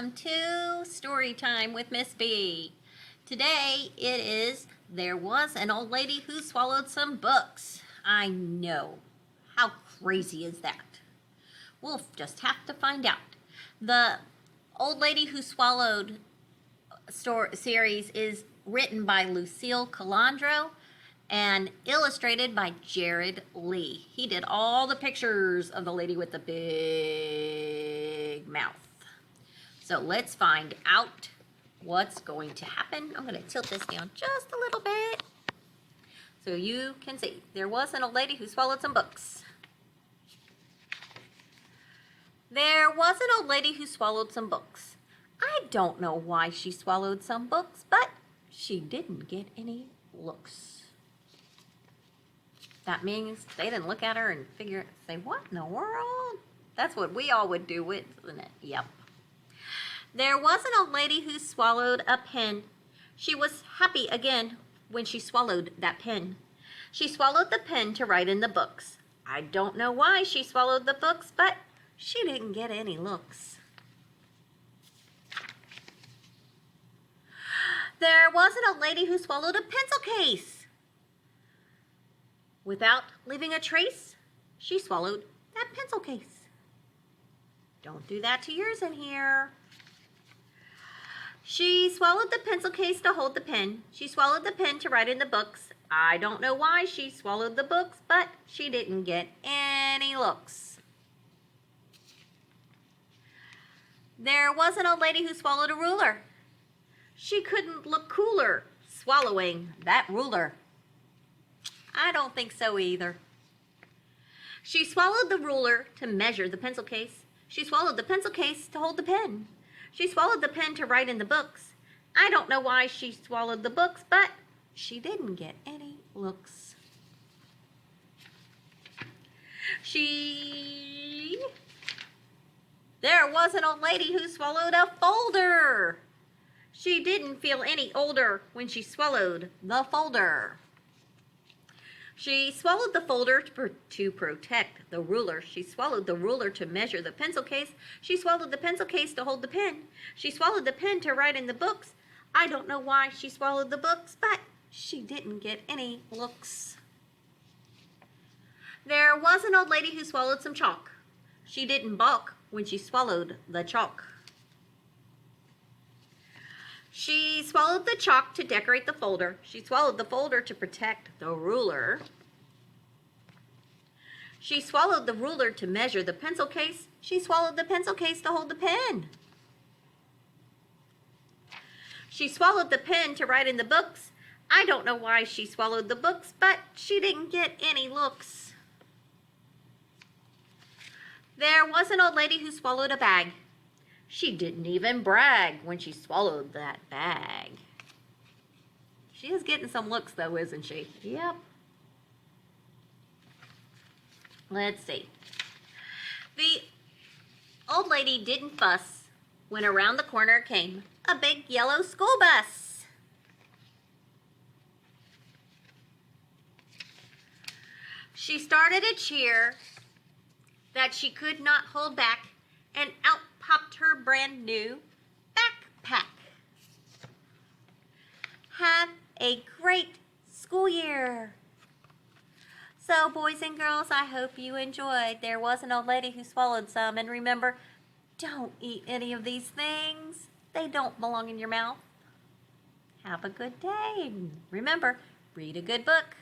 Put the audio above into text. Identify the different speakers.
Speaker 1: welcome to Story Time with Miss B. Today it is There Was an Old Lady Who Swallowed Some Books. I know. How crazy is that? We'll just have to find out. The Old Lady Who Swallowed series is written by Lucille Calandro and illustrated by Jared Lee. He did all the pictures of the lady with the big mouth. So let's find out what's going to happen. I'm going to tilt this down just a little bit so you can see. There was an old lady who swallowed some books. There was an old lady who swallowed some books. I don't know why she swallowed some books, but she didn't get any looks. That means they didn't look at her and say, what in the world? That's what we all would do, isn't it? Yep. There was an old lady who swallowed a pen. She was happy again when she swallowed that pen. She swallowed the pen to write in the books. I don't know why she swallowed the books, but she didn't get any looks. There was an old lady who swallowed a pencil case. Without leaving a trace, she swallowed that pencil case. Don't do that to yours in here. She swallowed the pencil case to hold the pen. She swallowed the pen to write in the books. I don't know why she swallowed the books, but she didn't get any looks. There was an old lady who swallowed a ruler. She couldn't look cooler swallowing that ruler. I don't think so either. She swallowed the ruler to measure the pencil case. She swallowed the pencil case to hold the pen. She swallowed the pen to write in the books. I don't know why she swallowed the books, but she didn't get any looks. There was an old lady who swallowed a folder. She didn't feel any older when she swallowed the folder. She swallowed the folder to protect the ruler. She swallowed the ruler to measure the pencil case. She swallowed the pencil case to hold the pen. She swallowed the pen to write in the books. I don't know why she swallowed the books, but she didn't get any looks. There was an old lady who swallowed some chalk. She didn't balk when she swallowed the chalk. She swallowed the chalk to decorate the folder. She swallowed the folder to protect the ruler. She swallowed the ruler to measure the pencil case. She swallowed the pencil case to hold the pen. She swallowed the pen to write in the books. I don't know why she swallowed the books, but she didn't get any looks. There was an old lady who swallowed a bag. She didn't even brag when she swallowed that bag. She is getting some looks though, isn't she? Yep. Let's see. The old lady didn't fuss when around the corner came a big yellow school bus. She started a cheer that she could not hold back, and out popped her brand new backpack. Have a great school year. So, boys and girls, I hope you enjoyed. There was an old lady who swallowed some, and remember, don't eat any of these things. They don't belong in your mouth. Have a good day. Remember, read a good book.